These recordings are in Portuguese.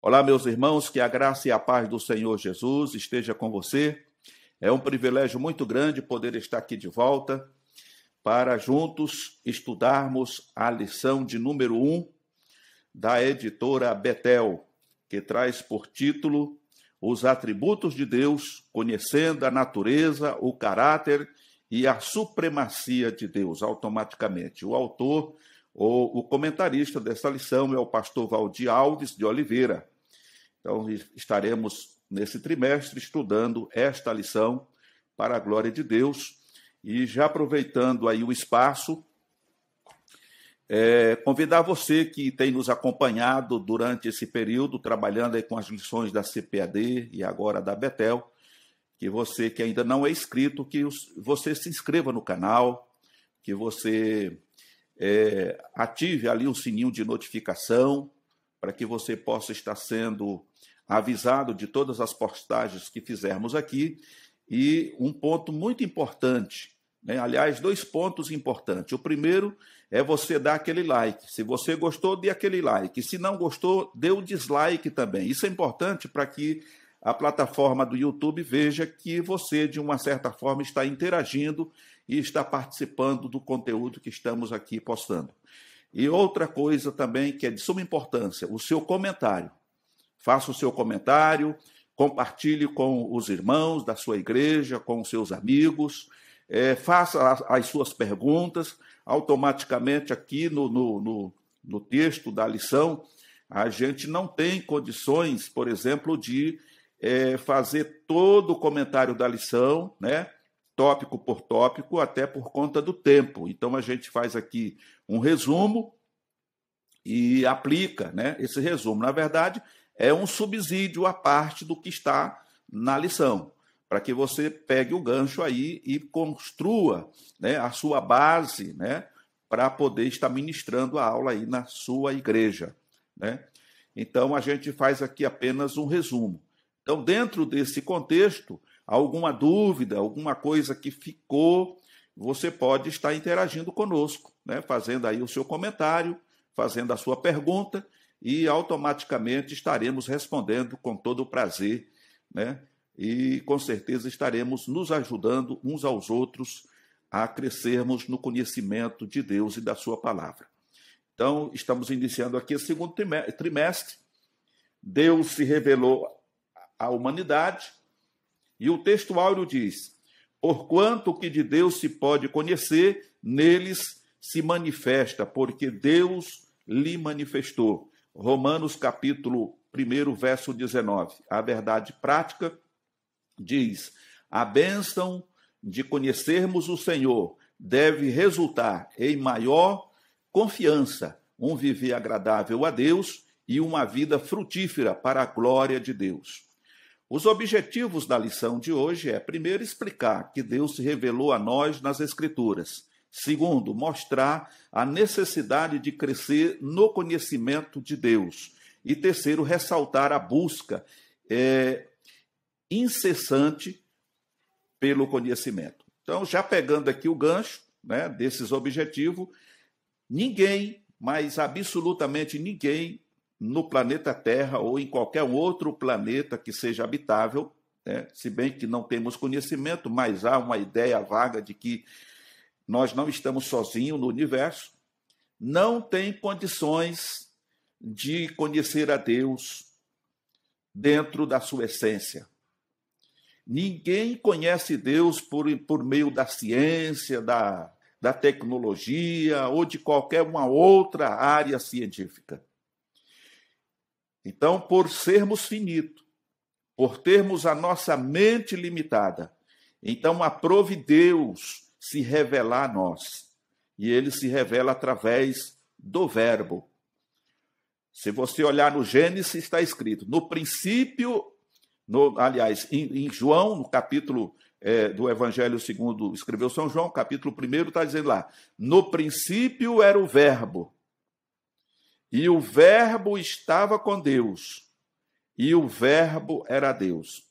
Olá, meus irmãos, que a graça e a paz do Senhor Jesus esteja com você. É um privilégio muito grande poder estar aqui de volta para juntos estudarmos a lição de número 1 da editora Betel, que traz por título Os Atributos de Deus, conhecendo a natureza, o caráter e a supremacia de Deus, automaticamente. O autor ou o comentarista dessa lição é o pastor Valdir Alves de Oliveira. Então, estaremos nesse trimestre estudando esta lição para a glória de Deus. E já aproveitando aí o espaço, convidar você que tem nos acompanhado durante esse período, trabalhando aí com as lições da CPAD e agora da Betel, que você que ainda não é inscrito, que você se inscreva no canal, que você ative ali o sininho de notificação, para que você possa estar sendo avisado de todas as postagens que fizermos aqui. E um ponto muito importante, né? Aliás, 2 pontos importantes. O primeiro é você dar aquele like. Se você gostou, dê aquele like. Se não gostou, dê o dislike também. Isso é importante para que a plataforma do YouTube veja que você, de uma certa forma, está interagindo e está participando do conteúdo que estamos aqui postando. E outra coisa também que é de suma importância, o seu comentário. Faça o seu comentário, compartilhe com os irmãos da sua igreja, com os seus amigos, faça as suas perguntas. Automaticamente aqui no texto da lição, a gente não tem condições, por exemplo, de fazer todo o comentário da lição, né? Tópico por tópico, até por conta do tempo. Então, a gente faz aqui um resumo e aplica, né, esse resumo. Na verdade, é um subsídio à parte do que está na lição, para que você pegue o gancho aí e construa, né, a sua base, né, para poder estar ministrando a aula aí na sua igreja, né? Então, a gente faz aqui apenas um resumo. Então, dentro desse contexto, alguma dúvida, alguma coisa que ficou, você pode estar interagindo conosco, né? Fazendo aí o seu comentário, fazendo a sua pergunta, e automaticamente estaremos respondendo com todo o prazer, né? E com certeza estaremos nos ajudando uns aos outros a crescermos no conhecimento de Deus e da sua palavra. Então, estamos iniciando aqui o segundo trimestre. Deus se revelou à humanidade. E o texto áureo diz: porquanto o que de Deus se pode conhecer, neles se manifesta, porque Deus lhe manifestou. Romanos capítulo 1, verso 19. A verdade prática diz: a bênção de conhecermos o Senhor deve resultar em maior confiança, um viver agradável a Deus e uma vida frutífera para a glória de Deus. Os objetivos da lição de hoje é, primeiro, explicar que Deus se revelou a nós nas Escrituras. Segundo, mostrar a necessidade de crescer no conhecimento de Deus. E terceiro, ressaltar a busca incessante pelo conhecimento. Então, já pegando aqui o gancho, né, desses objetivos, ninguém, mas absolutamente ninguém, no planeta Terra ou em qualquer outro planeta que seja habitável, né? Se bem que não temos conhecimento, mas há uma ideia vaga de que nós não estamos sozinhos no universo, não tem condições de conhecer a Deus dentro da sua essência. Ninguém conhece Deus por meio da ciência, da tecnologia ou de qualquer uma outra área científica. Então, por sermos finitos, por termos a nossa mente limitada, então aprove Deus se revelar a nós. E ele se revela através do Verbo. Se você olhar no Gênesis, está escrito, no princípio, em João, no capítulo do Evangelho segundo escreveu São João, capítulo 1, está dizendo lá, no princípio era o Verbo, e o Verbo estava com Deus, e o Verbo era Deus.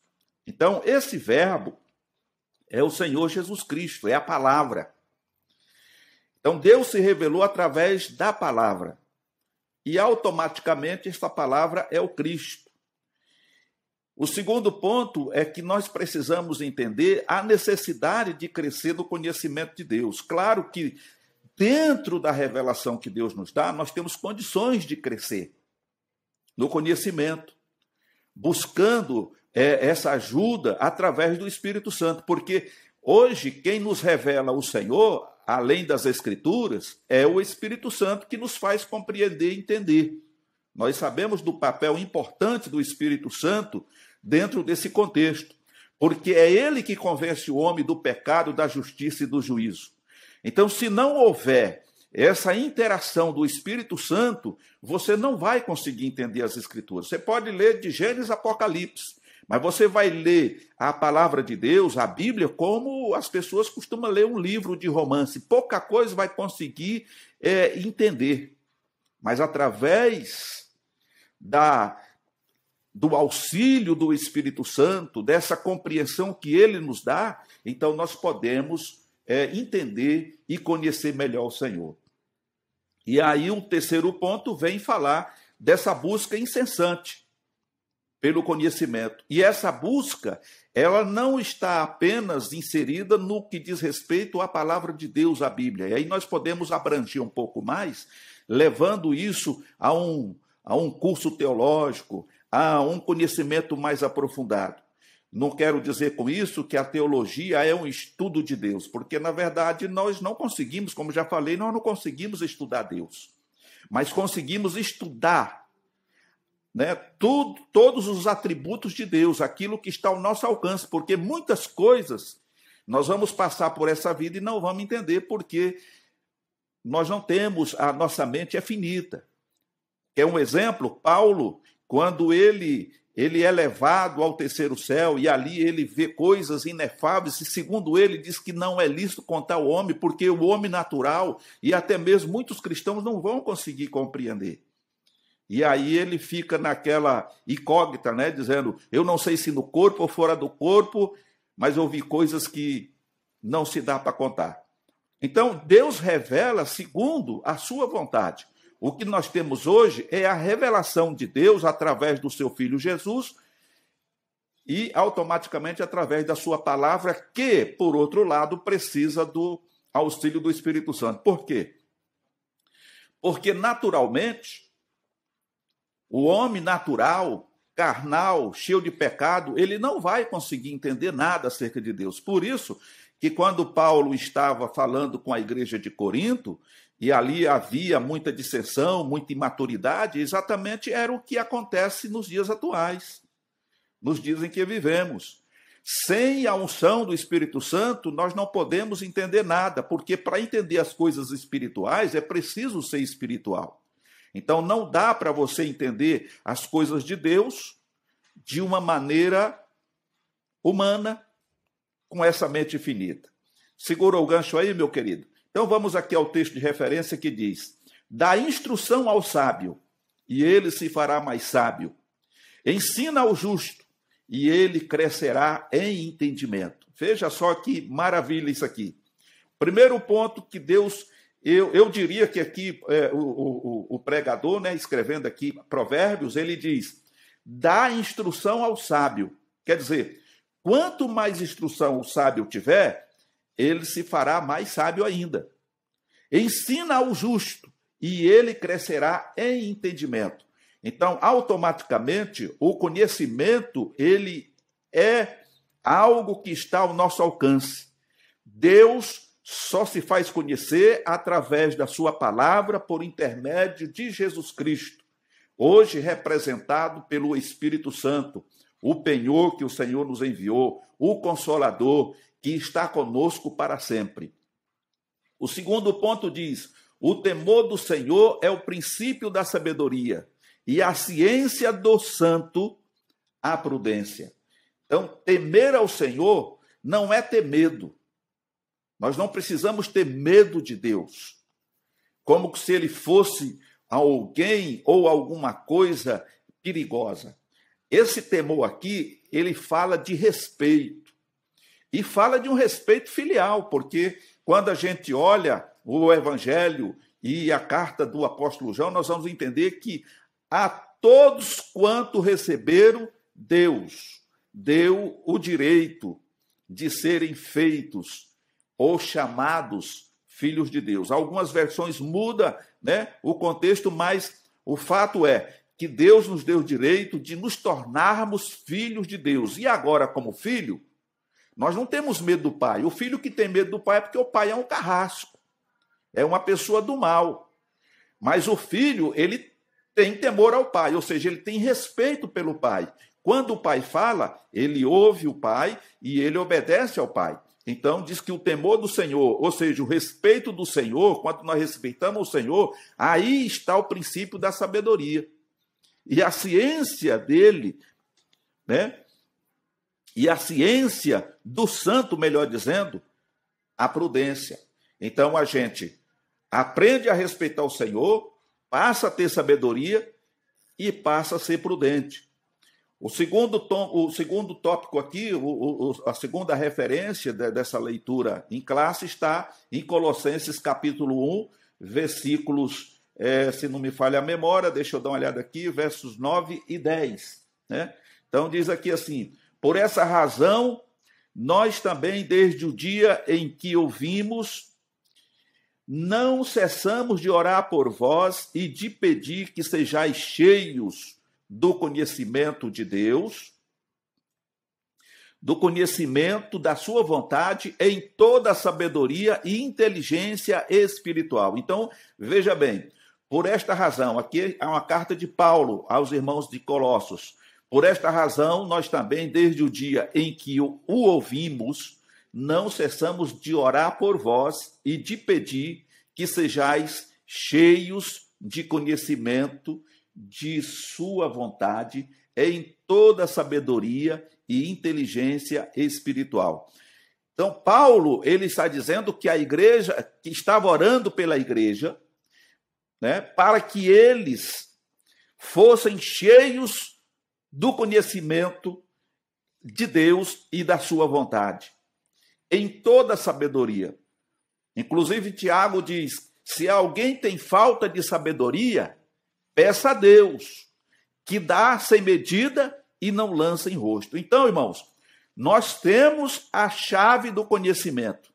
Então, esse Verbo é o Senhor Jesus Cristo, é a palavra. Então, Deus se revelou através da palavra. e automaticamente esta palavra é o Cristo. O segundo ponto é que nós precisamos entender a necessidade de crescer no conhecimento de Deus. Claro que dentro da revelação que Deus nos dá, nós temos condições de crescer no conhecimento, buscando essa ajuda através do Espírito Santo, porque hoje quem nos revela o Senhor, além das Escrituras, é o Espírito Santo que nos faz compreender e entender. Nós sabemos do papel importante do Espírito Santo dentro desse contexto, porque é ele que convence o homem do pecado, da justiça e do juízo. Então, se não houver essa interação do Espírito Santo, você não vai conseguir entender as Escrituras. Você pode ler de Gênesis a Apocalipse, mas você vai ler a palavra de Deus, a Bíblia, como as pessoas costumam ler um livro de romance. Pouca coisa vai conseguir entender. Mas através do auxílio do Espírito Santo, dessa compreensão que ele nos dá, então nós podemos entender e conhecer melhor o Senhor. E aí um terceiro ponto vem falar dessa busca incessante pelo conhecimento. E essa busca, ela não está apenas inserida no que diz respeito à palavra de Deus, a Bíblia. E aí nós podemos abranger um pouco mais, levando isso a um curso teológico, a um conhecimento mais aprofundado. Não quero dizer com isso que a teologia é um estudo de Deus, porque, na verdade, nós não conseguimos, como já falei, nós não conseguimos estudar Deus, mas conseguimos estudar, todos os atributos de Deus, aquilo que está ao nosso alcance, porque muitas coisas nós vamos passar por essa vida e não vamos entender, porque nós não temos, a nossa mente é finita. É um exemplo, Paulo, quando ele é levado ao terceiro céu e ali ele vê coisas inefáveis e, segundo ele, diz que não é lícito contar ao homem, porque o homem natural e até mesmo muitos cristãos não vão conseguir compreender. E aí ele fica naquela incógnita, dizendo, eu não sei se no corpo ou fora do corpo, mas eu vi coisas que não se dá para contar. Então, Deus revela segundo a sua vontade. O que nós temos hoje é a revelação de Deus através do seu Filho Jesus e automaticamente através da sua palavra, que, por outro lado, precisa do auxílio do Espírito Santo. Por quê? Porque, naturalmente, o homem natural, carnal, cheio de pecado, ele não vai conseguir entender nada acerca de Deus. Por isso que quando Paulo estava falando com a igreja de Corinto, e ali havia muita dissensão, muita imaturidade, exatamente era o que acontece nos dias atuais, nos dias em que vivemos. Sem a unção do Espírito Santo, nós não podemos entender nada, porque para entender as coisas espirituais é preciso ser espiritual. Então não dá para você entender as coisas de Deus de uma maneira humana, com essa mente finita. Segura o gancho aí, meu querido? Então vamos aqui ao texto de referência que diz, dá instrução ao sábio, e ele se fará mais sábio. Ensina ao justo, e ele crescerá em entendimento. Veja só que maravilha isso aqui. Primeiro ponto que Deus, eu diria que aqui o pregador, escrevendo aqui Provérbios, ele diz, dá instrução ao sábio. Quer dizer, quanto mais instrução o sábio tiver, ele se fará mais sábio ainda. Ensina ao justo, e ele crescerá em entendimento. Então, automaticamente, o conhecimento, ele é algo que está ao nosso alcance. Deus só se faz conhecer através da sua palavra, por intermédio de Jesus Cristo, hoje representado pelo Espírito Santo, o penhor que o Senhor nos enviou, o Consolador, que está conosco para sempre. O segundo ponto diz, o temor do Senhor é o princípio da sabedoria, e a ciência do santo, a prudência. Então, temer ao Senhor não é ter medo. Nós não precisamos ter medo de Deus, como se ele fosse alguém ou alguma coisa perigosa. Esse temor aqui, ele fala de respeito. E fala de um respeito filial, porque quando a gente olha o Evangelho e a carta do apóstolo João, nós vamos entender que a todos quanto receberam, Deus deu o direito de serem feitos ou chamados filhos de Deus. Algumas versões mudam, né, o contexto, mas o fato é que Deus nos deu o direito de nos tornarmos filhos de Deus. E agora, como filho, nós não temos medo do pai. O filho que tem medo do pai é porque o pai é um carrasco, é uma pessoa do mal. Mas o filho, ele tem temor ao pai, ou seja, ele tem respeito pelo pai. Quando o pai fala, ele ouve o pai e ele obedece ao pai. Então, diz que o temor do Senhor, ou seja, o respeito do Senhor, quando nós respeitamos o Senhor, aí está o princípio da sabedoria. E a ciência dele, né? E a ciência do santo, melhor dizendo, a prudência. Então, a gente aprende a respeitar o Senhor, passa a ter sabedoria e passa a ser prudente. O segundo tópico aqui, a segunda referência dessa leitura em classe está em Colossenses capítulo 1, versículos, se não me falha a memória, deixa eu dar uma olhada aqui, versos 9 e 10. Né? Então diz aqui assim: por essa razão, nós também, desde o dia em que ouvimos, não cessamos de orar por vós e de pedir que sejais cheios do conhecimento de Deus, do conhecimento da sua vontade em toda a sabedoria e inteligência espiritual. Então, veja bem, por esta razão, aqui é uma carta de Paulo aos irmãos de Colossos, por esta razão, nós também, desde o dia em que o ouvimos, não cessamos de orar por vós e de pedir que sejais cheios de conhecimento de sua vontade em toda sabedoria e inteligência espiritual. Então, Paulo, ele está dizendo que a igreja, que estava orando pela igreja, né, para que eles fossem cheios do conhecimento de Deus e da sua vontade, em toda sabedoria. Inclusive, Tiago diz: se alguém tem falta de sabedoria, peça a Deus, que dá sem medida e não lança em rosto. Então, irmãos, nós temos a chave do conhecimento.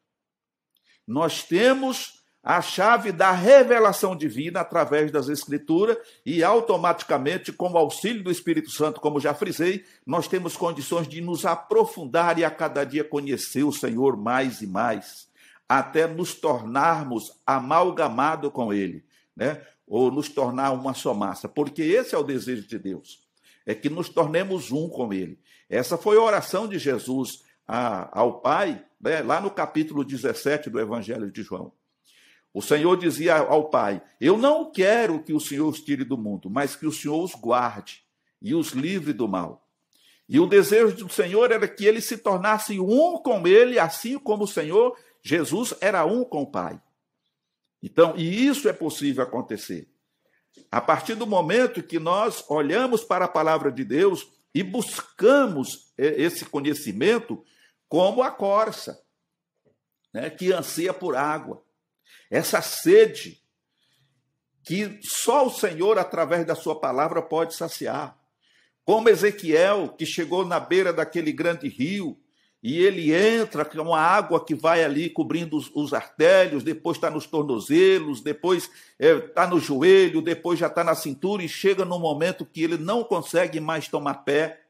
Nós temos a chave da revelação divina através das Escrituras e automaticamente, com o auxílio do Espírito Santo, como já frisei, nós temos condições de nos aprofundar e a cada dia conhecer o Senhor mais e mais, até nos tornarmos amalgamados com Ele, né? Ou nos tornar uma só massa, porque esse é o desejo de Deus, é que nos tornemos um com Ele. Essa foi a oração de Jesus ao Pai, né, lá no capítulo 17 do Evangelho de João. O Senhor dizia ao Pai: eu não quero que o Senhor os tire do mundo, mas que o Senhor os guarde e os livre do mal. E o desejo do Senhor era que eles se tornassem um com Ele, assim como o Senhor Jesus era um com o Pai. Então, e isso é possível acontecer a partir do momento que nós olhamos para a palavra de Deus e buscamos esse conhecimento como a corça, né, que anseia por água. Essa sede que só o Senhor, através da sua palavra, pode saciar. Como Ezequiel, que chegou na beira daquele grande rio, e ele entra com uma água que vai ali cobrindo os artérios, depois está nos tornozelos, depois está no joelho, depois já está na cintura, e chega num momento que ele não consegue mais tomar pé,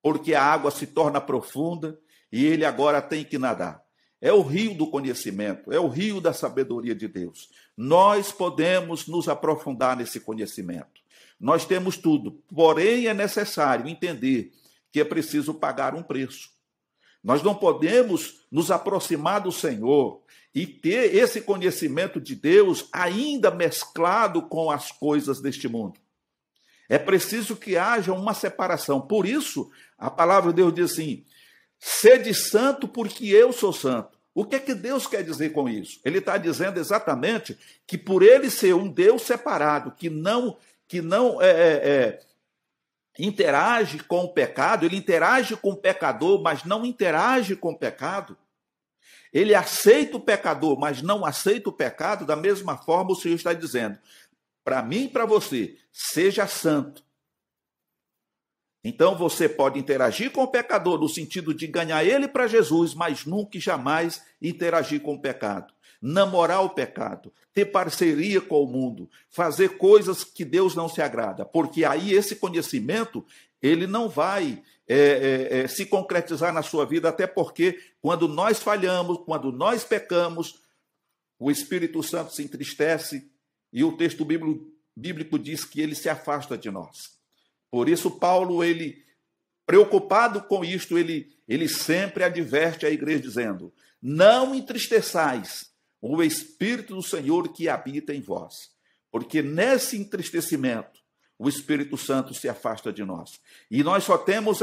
porque a água se torna profunda, e ele agora tem que nadar. É o rio do conhecimento, é o rio da sabedoria de Deus. Nós podemos nos aprofundar nesse conhecimento. Nós temos tudo, porém é necessário entender que é preciso pagar um preço. Nós não podemos nos aproximar do Senhor e ter esse conhecimento de Deus ainda mesclado com as coisas deste mundo. É preciso que haja uma separação. Por isso, a palavra de Deus diz assim: sede santo porque eu sou santo. O que é que Deus quer dizer com isso? Ele está dizendo exatamente que por ele ser um Deus separado, que não interage com o pecado, ele interage com o pecador, mas não interage com o pecado. Ele aceita o pecador, mas não aceita o pecado. Da mesma forma, o Senhor está dizendo, para mim e para você, seja santo. Então você pode interagir com o pecador no sentido de ganhar ele para Jesus, mas nunca e jamais interagir com o pecado. Namorar o pecado, ter parceria com o mundo, fazer coisas que Deus não se agrada, porque aí esse conhecimento ele não vai se concretizar na sua vida, até porque quando nós falhamos, quando nós pecamos, o Espírito Santo se entristece e o texto bíblico diz que ele se afasta de nós. Por isso, Paulo, ele, preocupado com isto, ele sempre adverte a igreja dizendo, não entristeçais o Espírito do Senhor que habita em vós, porque nesse entristecimento o Espírito Santo se afasta de nós. E nós só temos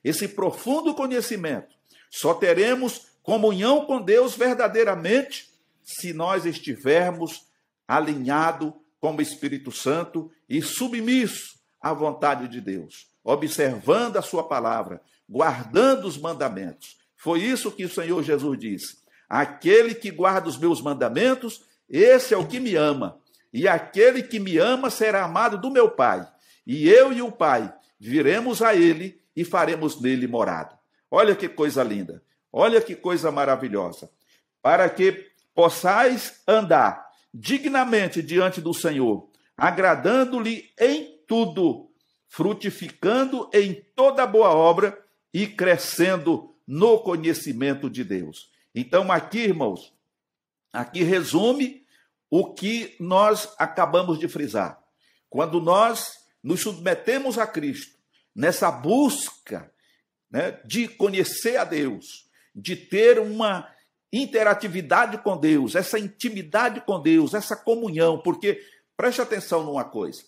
esse profundo conhecimento, só teremos comunhão com Deus verdadeiramente se nós estivermos alinhados com o Espírito Santo e submissos à vontade de Deus, observando a sua palavra, guardando os mandamentos. Foi isso que o Senhor Jesus disse. Aquele que guarda os meus mandamentos, esse é o que me ama. E aquele que me ama será amado do meu Pai. E eu e o Pai viremos a ele e faremos nele morada. Olha que coisa linda. Olha que coisa maravilhosa. Para que possais andar dignamente diante do Senhor, agradando-lhe em tudo, frutificando em toda boa obra e crescendo no conhecimento de Deus. Então, aqui, irmãos, aqui resume o que nós acabamos de frisar. Quando nós nos submetemos a Cristo, nessa busca, né, de conhecer a Deus, de ter uma interatividade com Deus, essa intimidade com Deus, essa comunhão, porque, preste atenção numa coisa,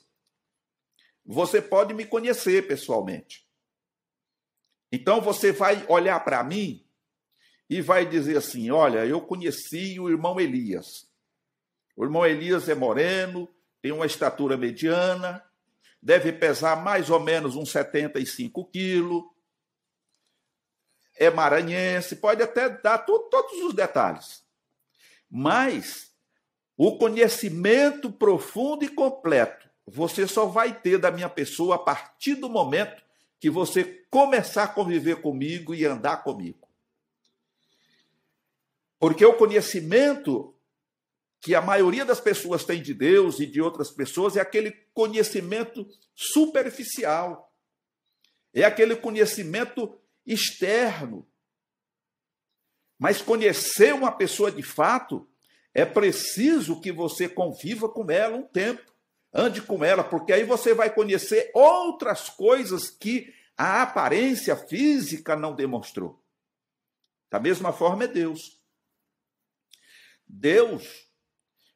você pode me conhecer pessoalmente. Então você vai olhar para mim e vai dizer assim, olha, eu conheci o irmão Elias. O irmão Elias é moreno, tem uma estatura mediana, deve pesar mais ou menos uns 75 quilos, é maranhense, pode até dar todos os detalhes. Mas o conhecimento profundo e completo você só vai ter da minha pessoa a partir do momento que você começar a conviver comigo e andar comigo. Porque o conhecimento que a maioria das pessoas tem de Deus e de outras pessoas é aquele conhecimento superficial. É aquele conhecimento externo. Mas conhecer uma pessoa de fato, é preciso que você conviva com ela um tempo. Ande com ela, porque aí você vai conhecer outras coisas que a aparência física não demonstrou. Da mesma forma é Deus. Deus,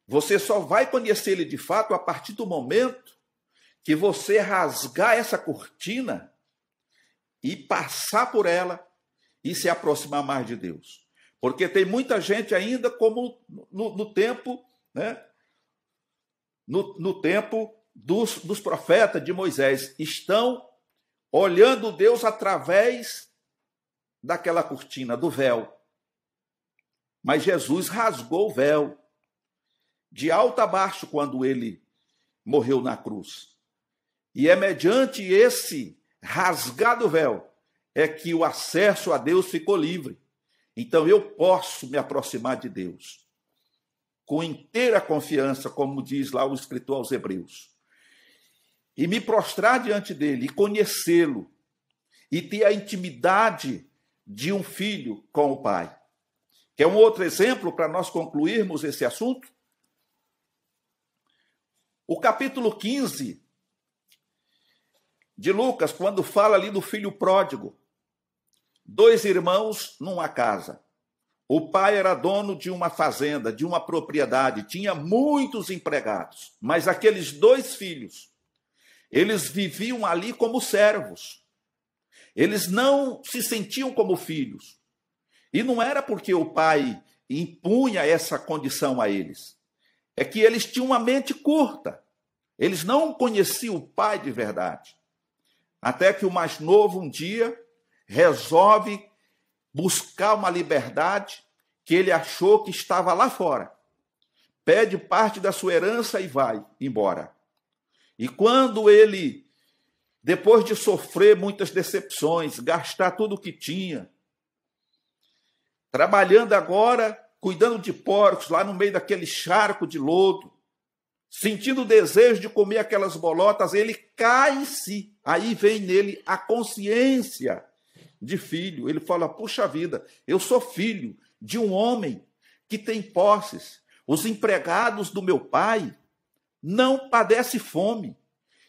você só vai conhecer Ele de fato a partir do momento que você rasgar essa cortina e passar por ela e se aproximar mais de Deus. Porque tem muita gente ainda como no tempo, né? No tempo dos profetas de Moisés, estão olhando Deus através daquela cortina, do véu. Mas Jesus rasgou o véu de alto a baixo quando ele morreu na cruz. E é mediante esse rasgado véu é que o acesso a Deus ficou livre. Então eu posso me aproximar de Deus com inteira confiança, como diz lá o escritor aos Hebreus, e me prostrar diante dele, e conhecê-lo, e ter a intimidade de um filho com o Pai. Quer um outro exemplo para nós concluirmos esse assunto? O capítulo 15 de Lucas, quando fala ali do filho pródigo, 2 irmãos numa casa. O pai era dono de uma fazenda, de uma propriedade, tinha muitos empregados, mas aqueles 2 filhos, eles viviam ali como servos. Eles não se sentiam como filhos. E não era porque o pai impunha essa condição a eles. É que eles tinham uma mente curta. Eles não conheciam o pai de verdade. Até que o mais novo, um dia, resolve buscar uma liberdade que ele achou que estava lá fora. Pede parte da sua herança e vai embora. E quando ele, depois de sofrer muitas decepções, gastar tudo o que tinha, trabalhando agora, cuidando de porcos, lá no meio daquele charco de lodo, sentindo o desejo de comer aquelas bolotas, ele cai em si. Aí vem nele a consciência de filho. Ele fala, puxa vida, eu sou filho de um homem que tem posses. Os empregados do meu pai não padecem fome.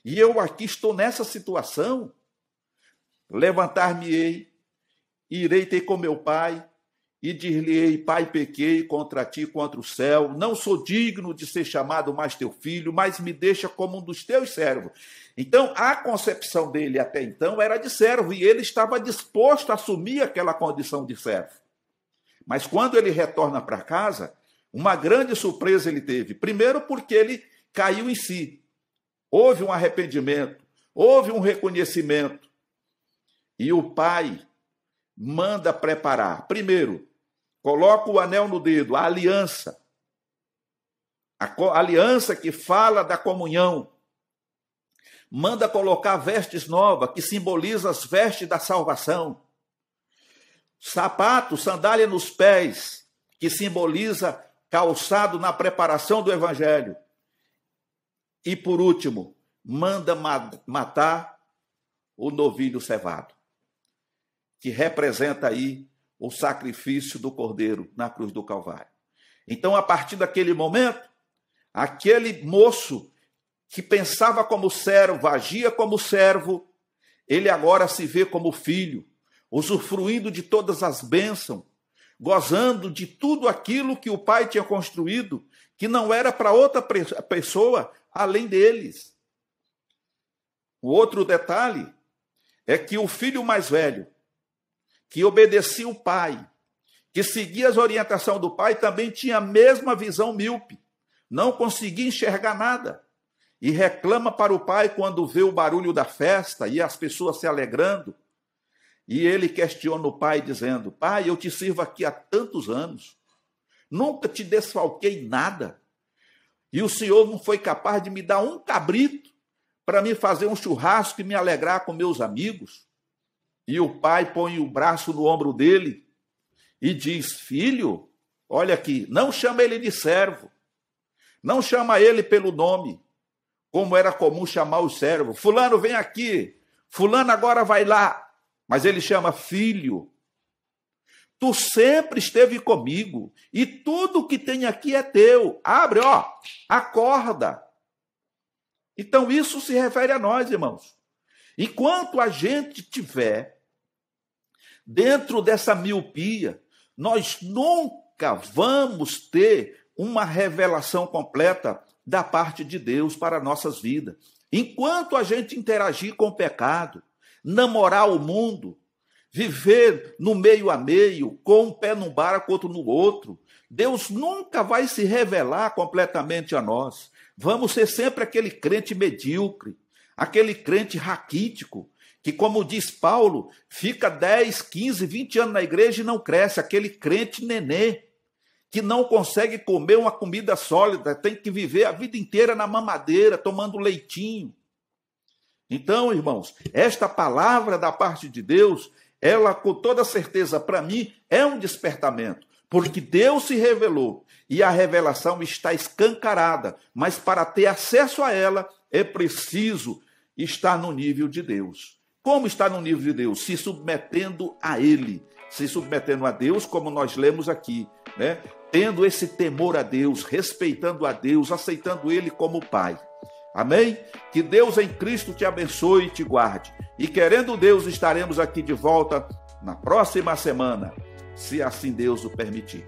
E eu aqui estou nessa situação. Levantar-me-ei, irei ter com meu pai, e dir-lhe-ei, pai, pequei contra ti, contra o céu, não sou digno de ser chamado mais teu filho, mas me deixa como um dos teus servos. Então, a concepção dele até então era de servo, e ele estava disposto a assumir aquela condição de servo. Mas quando ele retorna para casa, uma grande surpresa ele teve. Primeiro porque ele caiu em si. Houve um arrependimento, houve um reconhecimento. E o pai manda preparar. Primeiro, coloca o anel no dedo, a aliança. A aliança que fala da comunhão. Manda colocar vestes novas, que simboliza as vestes da salvação. Sapato, sandália nos pés, que simboliza calçado na preparação do evangelho. E por último, manda matar o novilho cevado, que representa aí o sacrifício do Cordeiro na cruz do Calvário. Então, a partir daquele momento, aquele moço que pensava como servo, agia como servo, ele agora se vê como filho, usufruindo de todas as bênçãos, gozando de tudo aquilo que o pai tinha construído, que não era para outra pessoa além deles. O outro detalhe é que o filho mais velho, que obedecia o pai, que seguia as orientações do pai, também tinha a mesma visão míope, não conseguia enxergar nada, e reclama para o pai quando vê o barulho da festa e as pessoas se alegrando, e ele questiona o pai dizendo, pai, eu te sirvo aqui há tantos anos, nunca te desfalquei nada, e o senhor não foi capaz de me dar um cabrito para me fazer um churrasco e me alegrar com meus amigos. E o pai põe o braço no ombro dele e diz, filho, olha aqui, não chama ele de servo, não chama ele pelo nome, como era comum chamar os servos. Fulano, vem aqui, fulano agora vai lá, mas ele chama filho. Tu sempre esteve comigo e tudo que tem aqui é teu. Abre, ó, acorda. Então isso se refere a nós, irmãos. Enquanto a gente tiver dentro dessa miopia, nós nunca vamos ter uma revelação completa da parte de Deus para nossas vidas. Enquanto a gente interagir com o pecado, namorar o mundo, viver no meio a meio, com um pé num barco, outro no outro, Deus nunca vai se revelar completamente a nós. Vamos ser sempre aquele crente medíocre, aquele crente raquítico, que, como diz Paulo, fica 10, 15, 20 anos na igreja e não cresce, aquele crente nenê, que não consegue comer uma comida sólida, tem que viver a vida inteira na mamadeira, tomando leitinho. Então, irmãos, esta palavra da parte de Deus, ela, com toda certeza, para mim, é um despertamento, porque Deus se revelou e a revelação está escancarada, mas para ter acesso a ela, é preciso estar no nível de Deus. Como está no nível de Deus? Se submetendo a Ele, se submetendo a Deus, como nós lemos aqui, né? Tendo esse temor a Deus, respeitando a Deus, aceitando Ele como Pai. Amém? Que Deus em Cristo te abençoe e te guarde. E querendo Deus, estaremos aqui de volta na próxima semana, se assim Deus o permitir.